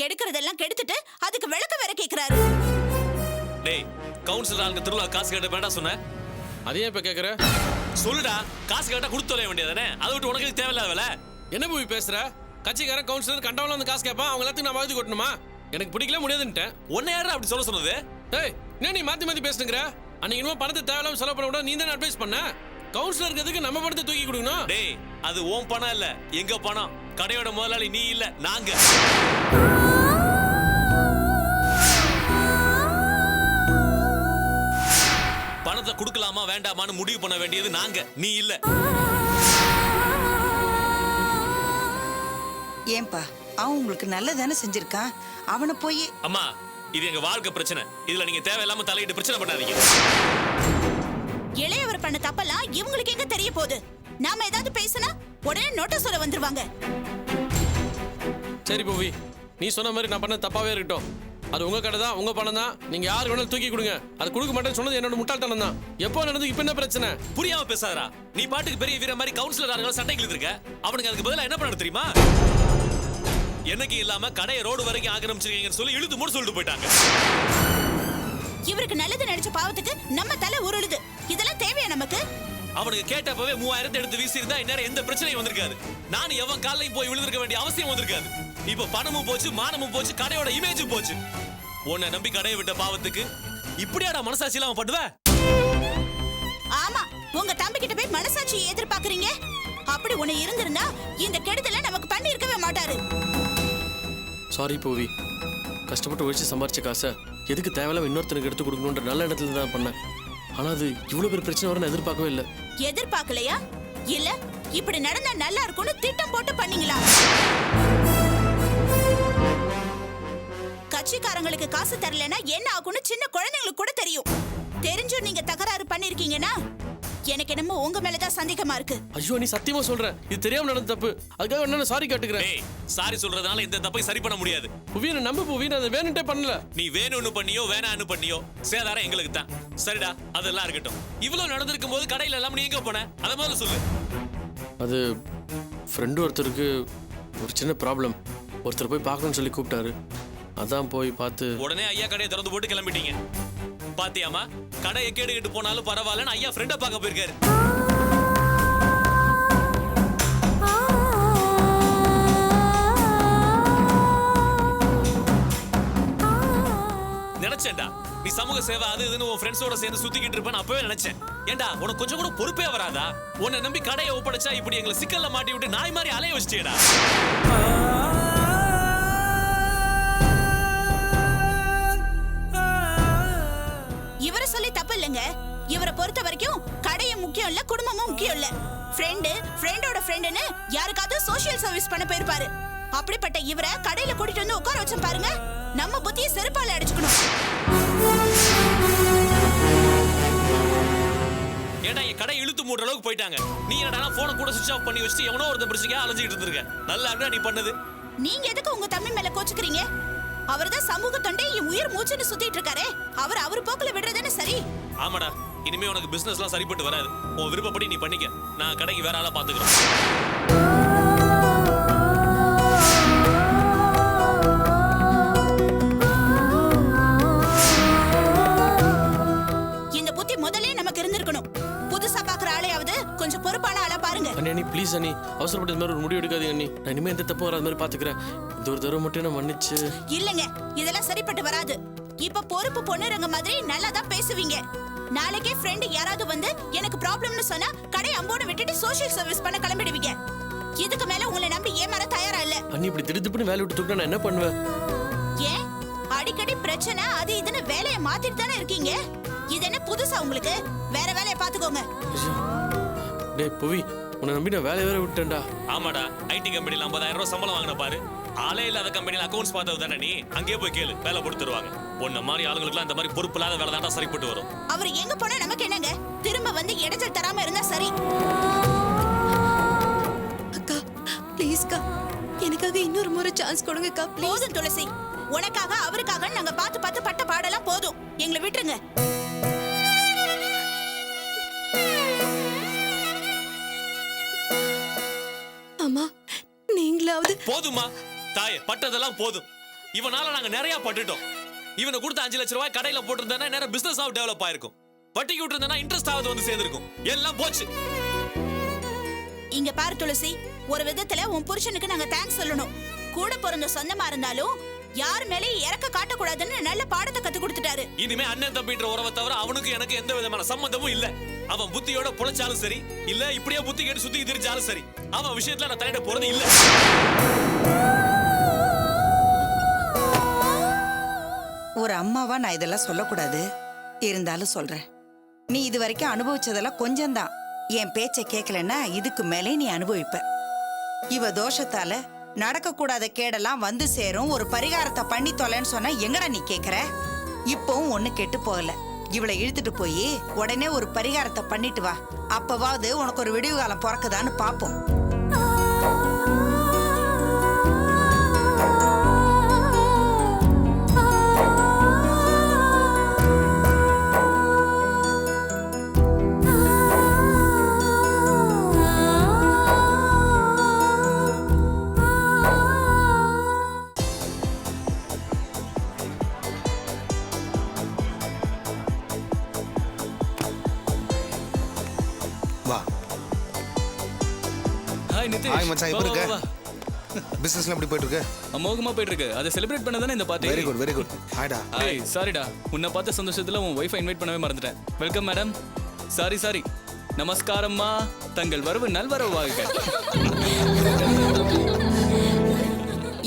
கெடுக்கிறதெல்லாம் கெடுத்துட்டு அதுக்கு விளக்க வேற கேக்குறாரு. டேய், கவுன்சிலர் ஆளுங்க திருவிழா காசு கேட்ட வேண்டாம் சொன்ன. அதையே இப்ப கேக்குற? சொல்லுடா, காசு கேட்டா கொடுத்து தொலைய வேண்டியதானே. அதை விட்டு உனக்கு தேவையில்லாத வேலை. என்ன போய் பேசுற? கட்சிக்காரன் கவுன்சிலர் கண்டவள வந்து காசு கேட்பான், அவங்க எல்லாத்துக்கும் நான் வாதி கொட்டணுமா? எனக்கு பிடிக்கல, முடியாதுன்ட்டேன். உன்னை யாரா அப்படி சொல்ல சொன்னது? டேய், என்ன நீ மாத்தி மாத்தி பேசுங்கற? அன்னைக்கு இன்னும் பணத்தை தேவையில்லாம செலவு பண்ண கூட நீ தான் அட்வைஸ் பண்ண. கவுன்சிலருக்கு எதுக்கு நம்ம பணத்தை தூக்கி கொடுக்கணும்? டேய், அது உன் பணம் இல்ல, எங்க பணம். கடையோட முதலாளி நீ இல்ல, நாங்க. பணத்தை கொடுக்கலாமா வேண்டாமான்னு முடிவு பண்ண வேண்டியது நாங்க, நீ இல்ல. ஏன்பா, அவன் உங்களுக்கு நல்லதானே செஞ்சிருக்கான். அவனை போய் அம்மா, இது எங்க வாழ்க்கை பிரச்சனை. இதுல நீங்க தேவையில்லாம தலையிட்டு பிரச்சனை பண்ணாதீங்க. இளையவர் பண்ண தப்பெல்லாம் இவங்களுக்கு எங்க தெரிய போகுது? நாம ஏதாவது பேசினா உடனே நோட்டீஸ் சொல்ல வந்துருவாங்க. சரி பூவி, நீ சொன்ன மாதிரி நான் பண்ண தப்பாவே இருக்கட்டும். அது உங்க கடை தான், உங்க பணம் தான். நீங்க யாரு வேணாலும் தூக்கி கொடுங்க. அது கொடுக்க மாட்டேன்னு சொன்னது என்னோட முட்டாள்தனம் தான். எப்போ நடந்து இப்ப என்ன பிரச்சனை? புரியாம பேசாதடா. நீ பாட்டுக்கு பெரிய வீர மாதிரி கவுன்சிலர் ஆளுங்க சண்டை கிழிச்சிருக்க. அவனுக்கு அதுக்கு பதிலா என்ன பண்ண தெரியுமா? எனக்கு இல்லாம கடையை ரோடு வரைக்கும் ஆக்கிரமிச்சிருக்கீங்கன்னு சொல்லி இழுத்து மூட சொல்லிட்டு போயிட்டாங்க. இவருக்கு நல்லது நினைச்ச பாவத்துக்கு நம்ம தலை உருளுது. இதெல்லாம் தேவையா நமக்கு? அவனுக்கு கேட்டப்பவே 3000 எடுத்து வீசி இருந்தா இந்நேரம் எந்த பிரச்சனையும் வந்திருக்காது. நானும் எவன் காலையும் போய் விழுந்திருக்க வேண்டிய அவசியம் வந்திருக்காது. இப்ப பணமும் போச்சு, மானமும் போச்சு, கடையோட இமேஜும் போச்சு. உன்னை நம்பி கடையை விட்ட பாவத்துக்கு இப்படியாடா மனசாட்சி இல்லாம பண்ணுவ? ஆமா, உங்க தம்பி கிட்ட போய் மனசாட்சியை எதிர்பார்க்கறீங்க. அப்படி ஒண்ணு இருந்திருந்தா இந்த கெடுதலை நமக்கு பண்ணி இருக்கவே மாட்டாரு. சாரி பூவி, கஷ்டப்பட்டு உழைச்சி சம்பாரிச்ச காசை எதுக்கு தேவையில்லாம இன்னொருத்தனுக்கு எடுத்து கொடுக்கணுன்ற நல்ல இடத்துல தான் பண்ணேன். ஆனா அது இவ்வளவு பெரிய பிரச்சனை வர நான் எதிர்பார்க்கவே இல்லை. எதிர்பார்க்கலையா? இல்ல இப்படி நடந்தா நல்லா இருக்கும்னு திட்டம் போட்டு பண்ணீங்களா? கட்சிக்காரங்களுக்கு காசு தரலனா என்ன ஆகும்னு சின்ன குழந்தைங்களுக்கு கூட தெரியும். தெரிஞ்சும் நீங்க தகராறு பண்ணிருக்கீங்கன்னா எனக்கு என்னமோ உங்க மேலதான் சந்தேகமா இருக்கு. ஐயோ, நீ சத்தியமா சொல்ற, இது தெரியாம நடந்த தப்பு. அதுக்காக என்ன சாரி கேட்டுக்கிறேன். டேய், சாரி சொல்றதுனால இந்த தப்பை சரி பண்ண முடியாது. புவி, நான் நம்ப புவி, நான் அதை வேணும்ட்டே பண்ணல. நீ வேணும்னு பண்ணியோ வேணான்னு பண்ணியோ சேதாரம் எங்களுக்கு தான். சரிடா, அதெல்லாம் இருக்கட்டும். இவ்வளவு நடந்திருக்கும் போது கடையில எல்லாம் நீ எங்க போன? அதை முதல்ல சொல்லு. அது ஃப்ரெண்டு ஒருத்தருக்கு ஒரு சின்ன ப்ராப்ளம். ஒருத்தர் போய் பார்க்கணும்னு சொல்லி கூப்பிட்டாரு. அதான் போய் பார்த்து உடனே ஐயா கடையை திறந்து போட்டு கிளம்பிட்டீங்க. பாத்தியாமா, கடையை கேட்டுக்கிட்டு போனாலும் பரவாயில்லன்னு ஐயா ஃப்ரெண்டை பார்க்க போயிருக்காரு. நினைச்சேன்டா நீ சமூக சேவை அது இதுன்னு உன் ஃப்ரெண்ட்ஸோட சேர்ந்து சுத்திக்கிட்டு இருப்பேன்னு அப்பவே நினைச்சேன். ஏண்டா, உனக்கு கொஞ்சம் கூட பொறுப்பே வராதா? உன்னை நம்பி கடையை ஒப்படைச்சா இப்படி எங்களை சிக்கல்ல மாட்டி விட்டு நாய் மாதிரி அலைய வச்சிட்டேடா. இவரை சொல்லி தப்பு இல்லைங்க. இவரை பொறுத்த வரைக்கும் கடையும் முக்கியம் இல்ல, குடும்பமும் முக்கியம் இல்ல. ஃப்ரெண்டோட ஃப்ரெண்டுன்னு யாருக்காவது சோஷியல் சர்வீஸ் பண்ண போயிருப்பாரு. அப்படிப்பட்ட இவரை கடையில கூட்டிட்டு வந்து உட்கார வச்சு பாருங்க, நம்ம புத்தியை செருப்பால அடிச்சுக்கணும். ஏண்டா, என் கடை இழுத்து மூடுற அளவுக்கு போயிட்டாங்க. நீ என்னடா போனை கூட சுவிட்ச் ஆஃப் பண்ணி வச்சுட்டு எவனோ ஒருத்தன் பிரச்சனையா அலைஞ்சிட்டு இருந்திருக்க. நல்லா இருக்கா நீ பண்ணது? நீங்க எதுக்கு உங்க தம்பி மேல கோச்சுக்கிறீங்க? அவர்தான் சமூக தொண்டை என் உயிர் மூச்சுன்னு சுத்திட்டு இருக்காரு. அவர் போக்குல விடுறதுன்னு சரி. ஆமாடா, இனிமே உனக்கு பிசினஸ்லாம் சரிப்பட்டு வராது. உன் விருப்பப்படி நீ பண்ணிக்க. நான் கடைக்கு வேற ஆளா பாத்துக்கிறேன். இந்த புத்தி முதல்ல நமக்கு இருந்திருக்கணும். புதுசா பாக்குற ஆளையாவது கொஞ்சம் பொறுப்பான ஆளா பாருங்க. அண்ணி ப்ளீஸ் அண்ணி, அவசரப்பட்ட மாதிரி ஒரு முடிவு எடுக்காதீங்க அண்ணி. நான் இனிமே எந்த தப்பும் வராத மாதிரி பாத்துக்கிறேன். இந்த ஒரு தடவை மட்டும் நான் மன்னிச்சு. இல்லங்க, இதெல்லாம் சரிப்பட்டு வராது. இப்ப பொறுப்பு பொண்ணுறங்க மாதிரி நல்லா தான் பேசுவீங்க. நாளைக்கே ஃப்ரெண்ட் யாராவது வந்து எனக்கு ப்ராப்ளம்னு சொன்னா கடை அம்போடு விட்டுட்டு சோஷியல் சர்வீஸ் பண்ண கிளம்பிடுவீங்க. இதுக்கு மேல உங்களை நம்பி ஏமாற தயாரா இல்ல. அண்ணி இப்படி திடுதிப்புன்னு வேலை விட்டு தூக்கினா நான் என்ன பண்ணுவேன்? ஏன் அடிக்கடி பிரச்சனை அது இதுன்னு வேலையை மாத்திட்டு தானே இருக்கீங்க. இது என்ன புதுசா உங்களுக்கு? வேற வேலையை பாத்துக்கோங்க. டேய் புவி, உன்னை நம்பி நான் வேலையை வேற விட்டேன்டா. ஆமாடா, ஐடி கம்பெனில 50,000 ரூபாய் சம்பளம் வாங்கின பாரு. ஆளே இல்லாத கம்பெனில அக்கௌண்ட்ஸ் பார்த்தது தானே நீ. அங்கேயே போய் கேளு, வேலை போட்டு தருவாங்க. உன்ன மாதிரி ஆளுங்களுக்குலாம் இந்த மாதிரி பொறுப்பு இல்லாத வேலை தாண்டா சரிப்பட்டு வரும். அவர் எங்க போனா நமக்கு என்னங்க? திரும்ப வந்து இடைஞ்சல் தராம இருந்தா சரி. அக்கா ப்ளீஸ்க்கா, எனக்காக இன்னொரு முறை சான்ஸ் கொடுங்கக்கா ப்ளீஸ். போதும் துளசி, உனக்காக அவருக்காக நாங்க பார்த்து பார்த்து பட்ட பாடெல்லாம் போதும். எங்களை விட்டுருங்க. அம்மா நீங்களாவது. போதுமா தாயே, பட்டதெல்லாம் போதும். இவனால நாங்க நிறைய பட்டுட்டோம். இவனை கொடுத்த 5 லட்சம் ரூபாய் கடையில போட்டிருந்தா நேரம் பிசினஸ் ஆக டெவலப் ஆயிருக்கும். வட்டிக்கு விட்டுருந்தா இன்ட்ரெஸ்ட் ஆகுது வந்து சேர்ந்திருக்கும். எல்லாம் போச்சு. இங்க பாரு துளசி, ஒரு விதத்துல உன் புருஷனுக்கு நாங்க தேங்க்ஸ் சொல்லணும். கூட பிறந்த சொந்தமா இருந்தாலும் யார் மேலேயும் இறக்க காட்டக்கூடாதுன்னு நல்ல பாடத்தை கத்து கொடுத்துட்டாரு. இனிமே அண்ணன் தம்பின்ற உறவை தவிர அவனுக்கு எனக்கு எந்த விதமான சம்பந்தமும் இல்ல. அவன் புத்தியோட புழைச்சாலும் சரி, இல்ல இப்படியே புத்தி கேட்டு சுத்தி திரிச்சாலும் சரி, அவன் விஷயத்துல நான் தலையிட போறது இல்ல. ஒரு அம்மாவா நான் இதெல்லாம் சொல்லக்கூடாது, இருந்தாலும் சொல்றேன். நீ இது வரைக்கும் அனுபவிச்சதெல்லாம் கொஞ்சம்தான். என் பேச்சை கேட்கலன்னா இதுக்கு மேலே நீ அனுபவிப்ப. இவ தோஷத்தால நடக்கக்கூடாத கேடெல்லாம் வந்து சேரும். ஒரு பரிகாரத்தை பண்ணி தொலைன்னு சொன்னா எங்கடா நீ கேக்குற? இப்பவும் ஒண்ணு கெட்டு போகல. இவளை இழுத்துட்டு போய் உடனே ஒரு பரிகாரத்தை பண்ணிட்டு வா. அப்பவாவது உனக்கு ஒரு விடிவு காலம் பிறக்குதான்னு பாப்போம். ஹாய் நிதிஷ். ஹாய் மச்சான், எப்படி இருக்க? பிசினஸ்ல எப்படி போயிட்டு இருக்கு? அமோகமா போயிட்டு இருக்கு. அதை செலிப்ரேட் பண்ண தானே இந்த party. Very good very good. ஹாய்டா. ஹாய் சாரிடா, உன்னை பார்த்த சந்தோஷத்துல உன் வைஃபை இன்வைட் பண்ணவே மறந்துட்டேன். Welcome madam. சாரி நமஸ்காரம்மா, தங்கள் வரவு நல்வரவாக.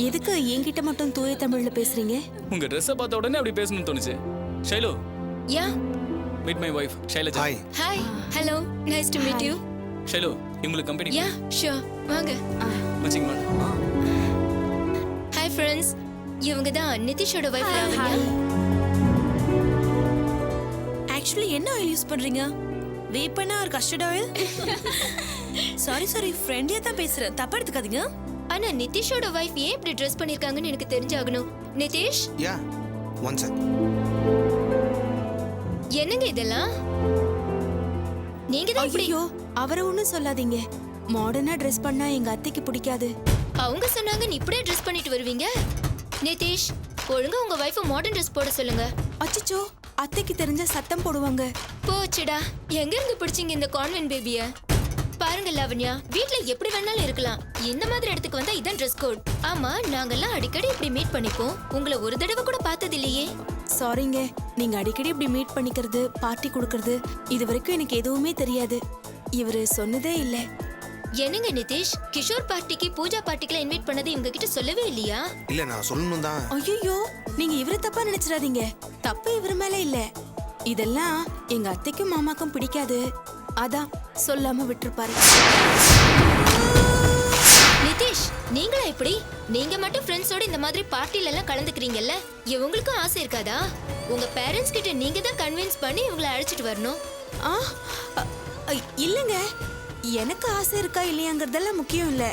எதுக்கு என்கிட்ட மட்டும் தூய தமிழ்ல பேசுறீங்க? உங்க ட்ரெஸ்ஸை பார்த்த உடனே அப்படி பேசணும்னு தோணுச்சு. Shailu, yeah meet my wife Shailaja. Hi. Hi hello nice to meet you. Shailu, உங்களுக்கு கம்பெனி. யா ஷூர் வாங்க. Matching madam. ஹாய் ஃப்ரெண்ட்ஸ், இவங்க தான் நிதிஷோட வைஃப் லாவண்யா. ஆக்சுவலி என்ன ஆயில் யூஸ் பண்றீங்க? வேப்பனா ஒரு கஸ்டர்ட் ஆயில்? சாரி ஃப்ரெண்ட்லியா தான் பேசுறேன், தப்பா எடுத்துக்காதீங்க. ஆனா நிதிஷோட வைஃப் ஏன் இப்படி ட்ரெஸ் பண்ணிருக்காங்கன்னு எனக்கு தெரிஞ்சாகணும். நிதிஷ், யா ஒன் செக். என்னங்க இதெல்லாம்? நீங்க தான் இப்படி. ஐயோ, அவரை ஒண்ணும் சொல்லாதீங்க. மாடர்னா ட்ரெஸ் பண்ணா எங்க அத்தைக்கு பிடிக்காது. அவங்க சொன்னாங்க நீ இப்படியே ட்ரெஸ் பண்ணிட்டு வருவீங்க. நிதிஷ், ஒழுங்கா உங்க வைஃபை மாடர்ன் ட்ரெஸ் போட சொல்லுங்க. அச்சச்சோ, அத்தைக்கு தெரிஞ்ச சத்தம் போடுவாங்க. போச்சுடா, எங்க இருந்து பிடிச்சீங்க இந்த கான்வென்ட் பேபிய? பாருங்க லாவண்யா, வீட்ல எப்படி வேணாலும் இருக்கலாம். இந்த மாதிரி இடத்துக்கு வந்தா இதான் ட்ரெஸ் கோட். ஆமா, நாங்கெல்லாம் அடிக்கடி இப்படி மீட் பண்ணிப்போம். உங்களை ஒரு தடவை கூட பார்த்தது இல்லையே. சாரிங்க, நீங்க அடிக்கடி இப்படி மீட் பண்ணிக்கிறது, பார்ட்டி கொடுக்கறது இது வரைக்கும் எனக்கு எதுவுமே தெரியாது. இவரு சொன்னதே இல்ல. என்னங்க நிதிஷ், கிஷோர் பார்ட்டிக்கு பூஜா பார்ட்டிக்குலாம் இன்வைட் பண்ணது இவங்க கிட்ட சொல்லவே இல்லையா? இல்ல நான் சொல்லணும் தான். ஐயோ, நீங்க இவரை தப்பா நினைச்சிடாதீங்க. தப்பு இவர் மேல இல்ல. இதெல்லாம் எங்க அத்தைக்கும் மாமாக்கும் பிடிக்காது. அதான் சொல்லாம விட்டுருப்பாரு. நிதிஷ், நீங்களா இப்படி? நீங்க மட்டும் ஃப்ரெண்ட்ஸோட இந்த மாதிரி பார்ட்டில எல்லாம் கலந்துக்கிறீங்கல்ல, இவங்களுக்கும் ஆசை இருக்காதா? உங்க பேரண்ட்ஸ் கிட்ட நீங்க தான் கன்வின்ஸ் பண்ணி இவங்களை அழைச்சிட்டு வரணும். ஆ, இல்லங்க, எனக்கு ஆசை இருக்கா இல்லையாங்கிறதெல்லாம் முக்கியம் இல்ல.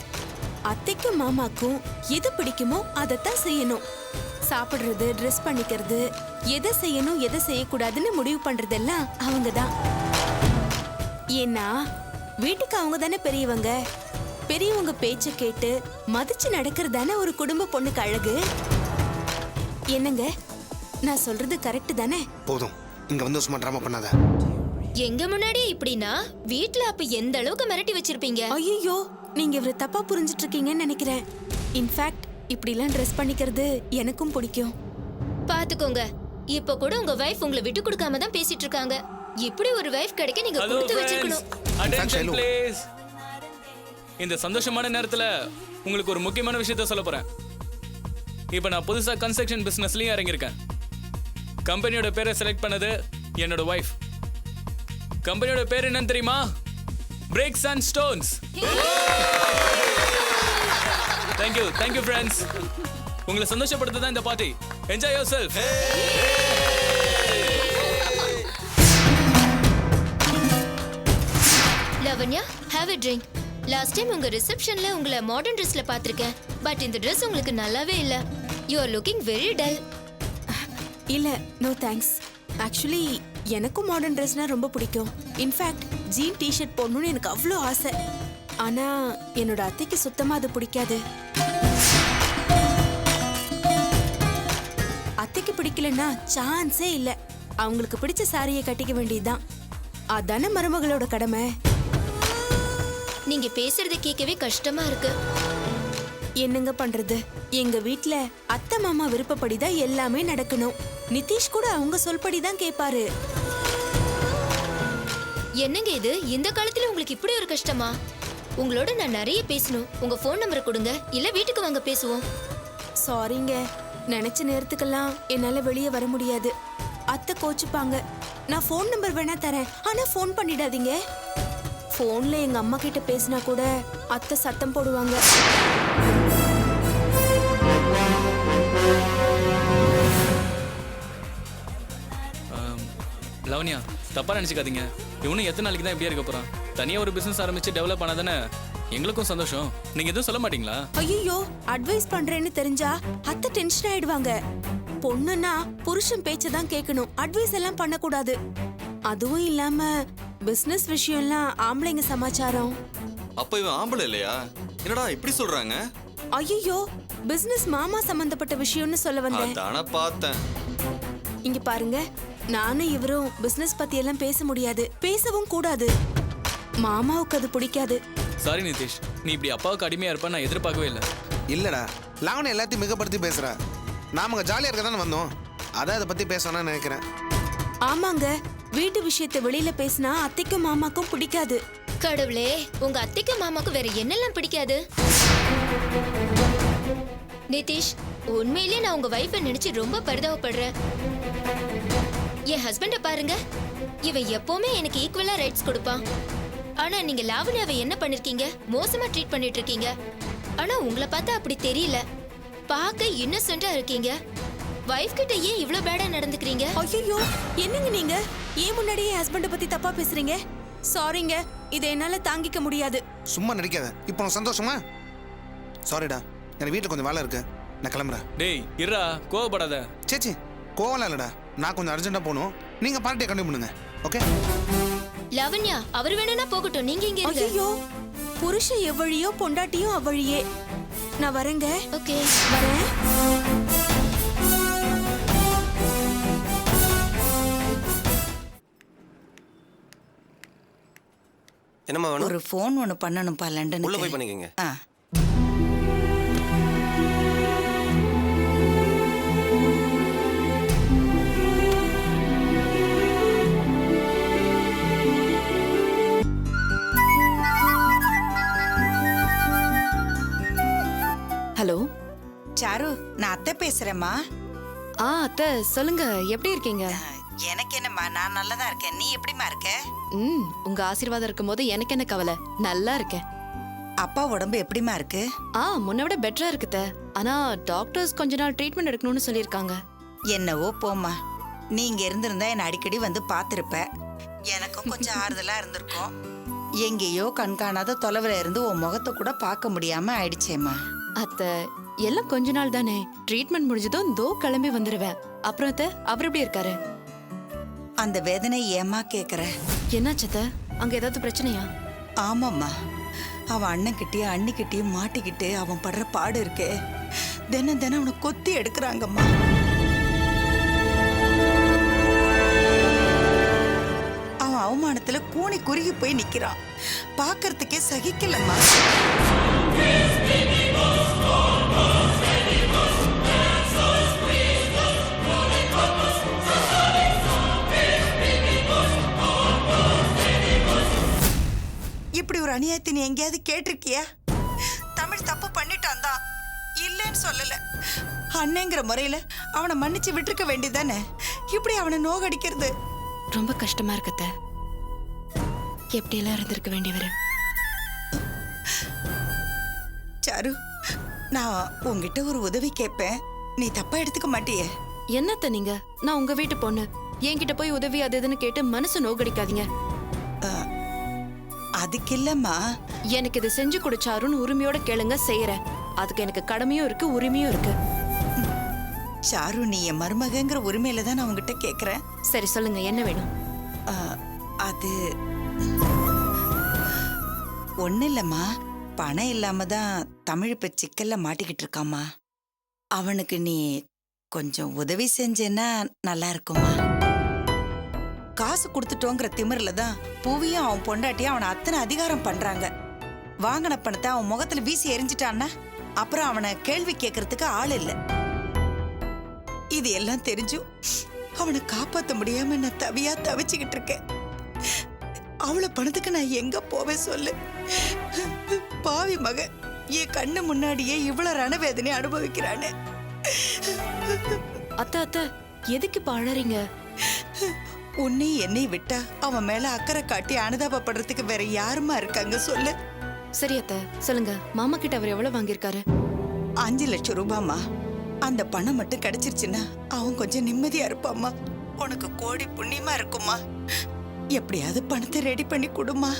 அத்தைக்கும் மாமாக்கும் எது பிடிக்குமோ அதைத்தான் செய்யணும். சாப்பிடுறது, ட்ரெஸ் பண்ணிக்கிறது, எதை செய்யணும் எதை செய்யக்கூடாதுன்னு முடிவு பண்றதெல்லாம் அவங்க தான். ஏன்னா வீட்டுக்கு அவங்க தானே பெரியவங்க. பெரியவங்க பேச்ச கேட்டு மதிச்சு நடக்கிறது தானே ஒரு குடும்ப பொண்ணுக்கு அழகு. என்னங்க, நான் சொல்றது கரெக்ட் தானே? போதும், இங்க வந்து சும்மா டிராமா பண்ணாத. எங்க முன்னாடியே இப்படின்னா வீட்ல அப்ப எந்த அளவுக்கு மிரட்டி வச்சிருப்பீங்க? ஐயோ, நீங்க இவரை தப்பா புரிஞ்சிட்டு இருக்கீங்கன்னு நினைக்கிறேன். இன்ஃபேக்ட் இப்படிலாம் ட்ரெஸ் பண்ணிக்கிறது எனக்கும் பிடிக்கும். பாத்துக்கோங்க, இப்ப கூட உங்க வைஃப் உங்களை விட்டு கொடுக்காம தான் பேசிட்டு இருக்காங்க. இப்படி ஒரு வைஃப் கிடைக்க நீங்க ஹலோ கொடுத்து ஃப்ரெண்ட்ஸ், வச்சிருக்கணும். Attention please. இந்த சந்தோஷமான நேரத்துல உங்களுக்கு ஒரு முக்கியமான விஷயத்த சொல்ல போறேன். இப்போ நான் புதுசா கன்ஸ்ட்ரக்ஷன் பிசினஸ்லயும் இறங்கியிருக்கேன். கம்பெனியோட பேரை செலக்ட் பண்ணது என்னோட வைஃப். கம்பெனியோட பேர் என்னன்னு தெரியுமா? BRICS and stones. Thank you friends. உங்களை சந்தோஷப்படுத்த தான் இந்த party. Enjoy your self. Lavanya, have a drink. Last time உங்க ரிசப்ஷன்ல உங்களை மாடர்ன் ட்ரெஸ்ல பாத்திருக்கேன். பட் இந்த ட்ரெஸ் உங்களுக்கு நல்லாவே இல்ல. You are looking very dull. இல்ல, நோ தேங்க்ஸ். ஆக்சுவலி எனக்கும் மாடர்ன் ட்ரெஸ்னா ரொம்ப பிடிக்கும். இன்ஃபேக்ட் ஜீன் டிஷர்ட் போடணும்னு எனக்கு அவ்வளோ ஆசை. ஆனா என்னோட அத்தைக்கு சுத்தமா அது பிடிக்காது. பிடிக்கலன்னா சான்ஸே இல்ல. அவங்களுக்கு பிடிச்ச சாரியை கட்டிக்க வேண்டியதுதான். அதானே மருமகளோட கடமை. நீங்க பேசுறத கேட்கவே கஷ்டமா இருக்கு. என்னங்க பண்றது? எங்க வீட்ல அத்தை மாமா விருப்பப்படிதான் எல்லாமே நடக்கணும். நிதிஷ் கூட அவங்க சொல்படிதான் கேட்பாரு. என்னங்க இது, இந்த காலத்துல உங்களுக்கு இப்படி ஒரு கஷ்டமா? உங்களோட நான் நிறைய பேசணும். உங்க ஃபோன் நம்பரை கொடுங்க, இல்ல வீட்டுக்கு வாங்க பேசுவோம். சாரிங்க, நினைச்ச நேரத்துக்கெல்லாம் என்னால வெளியே வர முடியாது. அத்தை கோச்சுப்பாங்க. நான் ஃபோன் நம்பர் வேணா தரேன், ஆனா ஃபோன் பண்ணிடாதீங்க. ஃபோன்ல எங்க அம்மா கிட்ட பேசினா கூட அத்தை சத்தம் போடுவாங்க. லவன்யா, தப்பா நினைச்சுக்காதீங்க. இவனும் எத்தனை நாளைக்கு தான் இப்படியே இருக்க போறான்? தனியா ஒரு பிசினஸ் ஆரம்பிச்சு டெவலப் ஆனாதானே எங்களுக்கும் சந்தோஷம். நீங்க எதுவும் சொல்ல மாட்டீங்களா? ஐயோ, அட்வைஸ் பண்றேன்னு தெரிஞ்சா அத்தை டென்ஷன் ஆயிடுவாங்க. பொண்ணுன்னா புருஷன் பேச்சதான் கேட்கணும், அட்வைஸ் எல்லாம் பண்ணக்கூடாது. அதுவும் இல்லாம பிசினஸ் விஷயம்லாம் ஆம்பளைங்க சமாச்சாரம். அப்ப இவன் ஆம்பளை இல்லையா? என்னடா இப்படி சொல்றாங்க? ஐயோ, பிசினஸ் மாமா சம்பந்தப்பட்ட விஷயம்னு சொல்ல வந்தேன். அதான பார்த்தேன். இங்க பாருங்க, நானும் இவரும் பிசினஸ் பத்தி எல்லாம் பேச முடியாது, பேசவும் கூடாது. மாமாவுக்கு அது பிடிக்காது. சாரி நிதிஷ், நீ இப்படி அப்பாவுக்கு அடிமையா இருப்ப நான் எதிர்பார்க்கவே இல்லை. இல்லடா, லாவணி எல்லாத்தையும் மிகப்படுத்தி பேசுறா. நாம ஜாலியா இருக்க தானே வந்தோம், அதான் இதை பத்தி பேசணும்னு நினைக்கிறேன். ஆமாங்க, வீட்டு விஷயத்தை வெளியில பேசினா அத்தைக்கும் மாமாக்கும் பிடிக்காது. கடவுளே, உங்க அத்தைக்கும் மாமாக்கும் வேற என்னெல்லாம் பிடிக்காது? நிதிஷ், உண்மையிலேயே நான் உங்க வைஃபை நினைச்சு ரொம்ப பரிதாபப்படுறேன். என் ஹஸ்பண்ட பாருங்க, இவன் எப்பவுமே எனக்கு ஈக்குவலா ரைட்ஸ் கொடுப்பான். ஆனா நீங்க லாவண்யாவை என்ன பண்ணிருக்கீங்க? மோசமா ட்ரீட் பண்ணிட்டு இருக்கீங்க. ஆனா உங்களை பார்த்தா அப்படி தெரியல, பார்க்க இன்னசென்ட்டா இருக்கீங்க. வைஃப் கிட்ட ஏன் இவ்ளோ பேடா நடந்துக்கிறீங்க? ஐயோ, என்னங்க நீங்க ஏன் முன்னாடியே ஹஸ்பண்ட பத்தி தப்பா பேசுறீங்க? சாரிங்க, இதை என்னால தாங்கிக்க முடியாது. சும்மா நடிக்காத. இப்போ உனக்கு சந்தோஷமா? சாரிடா, எனக்கு வீட்டில் கொஞ்சம் வேலை இருக்கு, நான் கிளம்புறேன். டேய் இருடா, கோவப்படாத. சேச்சி, கோவலாம் இல்லடா, நான் கொஞ்சம் அர்ஜென்ட்டாக போகணும். நீங்க பார்ட்டியை கண்டினியூ பண்ணுங்க, ஓகே? லாவண்யா, அவர் வேணும்னா போகட்டும், நீங்க இங்க இருங்க. ஐயோ, புருஷன் எவ்வழியோ பொண்டாட்டியும் அவ்வழியே. நான் வரேங்க. ஓகே, வரேன். என்னம்மா வேணும்? ஒரு ஃபோன் ஒன்று பண்ணணும்ப்பா லண்டனுக்கு. உள்ள போய் பண்ணிக்கங்க. ஆ. ஹலோ சாரு, நான் அத்தை பேசுறேம்மா. அத்தை சொல்லுங்க, எப்படி இருக்கீங்க? எனக்கு என்னம்மா, நான் நல்லதா இருக்கேன். நீ எப்படிம்மா இருக்க? உங்க ஆசீர்வாதம் இருக்கும்போது எனக்கு என்ன கவலை, நல்லா இருக்கேன். அப்பா உடம்பு எப்படிம்மா இருக்கு? முன்ன விட பெட்டரா இருக்குத. ஆனா டாக்டர்ஸ் கொஞ்ச நாள் ட்ரீட்மெண்ட் எடுக்கணும்னு சொல்லியிருக்காங்க. என்னவோ போம்மா, நீ இங்க இருந்திருந்தா என்ன அடிக்கடி வந்து பார்த்திருப்ப, எனக்கும் கொஞ்சம் ஆறுதலா இருந்திருக்கும். எங்கேயோ கண்காணாத தொலைவில் இருந்து உன் முகத்தை கூட பார்க்க முடியாம ஆயிடுச்சேம்மா. அத்தை, எல்லாம் கொஞ்ச நாள் தானே, ட்ரீட்மெண்ட் முடிஞ்சதும் தோ கிளம்பி வந்துருவேன். அப்புறம் அத்தை, அவர் எப்படி இருக்காரு? அந்த வேதனை ஏமா கேக்குற? என்னாச்சு அத்தை, அங்க ஏதாவது பிரச்சனையா? ஆமாம்மா, அவன் அண்ணன்கிட்டயும் அண்ணிக்கிட்டயும் மாட்டிக்கிட்டு அவன் படுற பாடு இருக்கே, தினம் தினம் அவனை கொத்தி எடுக்கிறாங்கம்மா. அவன் அவமானத்துல கூனி குறுகி போய் நிக்கிறான், பாக்குறதுக்கே சகிக்கலம்மா. இப்படி ஒரு அநியாயத்தை நீ எங்கேயாவது கேட்டிருக்கியா? தமிழ் தப்பு பண்ணிட்டான் தான், இல்லைன்னு சொல்லல. அண்ணங்கிற முறையில அவனை மன்னிச்சு விட்டுருக்க வேண்டியதானே, இப்படி அவனை நோகடிக்கிறது ரொம்ப கஷ்டமா இருக்கத்த. எப்படி எல்லாம் இருந்திருக்க வேண்டியவர். சாரு, நான் உங்ககிட்ட ஒரு உதவி கேட்பேன், நீ தப்பா எடுத்துக்க மாட்டியே? என்னத்த நீங்க, நான் உங்க வீட்டு பொண்ணு, என்கிட்ட போய் உதவி அது இதுன்னு கேட்டு மனசு நோகடிக்காதீங்க. அதுக்கு இல்லம்மா, எனக்கு இது செஞ்சு கொடுச்சாருன்னு உரிமையோட கேளுங்க, செய்யறேன். அதுக்கு எனக்கு கடமையும் இருக்கு, உரிமையும் இருக்கு. சாரு, நீ என் மருமகங்கிற உரிமையில தான் நான் உங்ககிட்ட கேக்குறேன். சரி சொல்லுங்க, என்ன வேணும்? அது ஒண்ணு இல்லம்மா, பணம் இல்லாம தான் தமிழ் இப்ப சிக்கல்ல மாட்டிக்கிட்டு இருக்காமா. அவனுக்கு நீ கொஞ்சம் உதவி செஞ்சேன்னா நல்லா இருக்குமா? காசு கொடுத்துட்டோங்கிற திமிரில தான் பூவியும் அவன் பொண்டாட்டியும் அவனை அத்தனை அதிகாரம் பண்றாங்க. வாங்கின பணத்தை அவன் முகத்துல வீசி எரிஞ்சிட்டான்னா அப்புறம் அவனை கேள்வி கேட்கறதுக்கு ஆள் இல்லை. இது எல்லாம் தெரிஞ்சும் அவனை காப்பாற்ற முடியாம நான் தவிச்சுக்கிட்டு இருக்கேன். அவளை பணத்துக்கு நான் எங்க போவேன் சொல்லு? பாவி மக என் கண்ணு முன்னாடியே இவ்வளவு ரணவேதனை அனுபவிக்கிறானே. அத்தை எதுக்கு இப்ப அழறீங்க? உன்னை என்னை விட்டா அவன் மேல அக்கறை காட்டி அனுதாபப்படுறதுக்கு வேற யாருமா இருக்காங்க சொல்லு? சரி அத்தை சொல்லுங்க, மாமா கிட்ட அவர் எவ்வளவு வாங்கியிருக்காரு? 5 லட்சம் ரூபாய்மா. அந்த பணம் மட்டும் கிடைச்சிருச்சுன்னா அவன் கொஞ்சம் நிம்மதியா இருப்பாம்மா. உனக்கு கோடி புண்ணியமா இருக்குமா? எப்படியாவது பணத்தை ரெடி பண்ணி கொடுமா.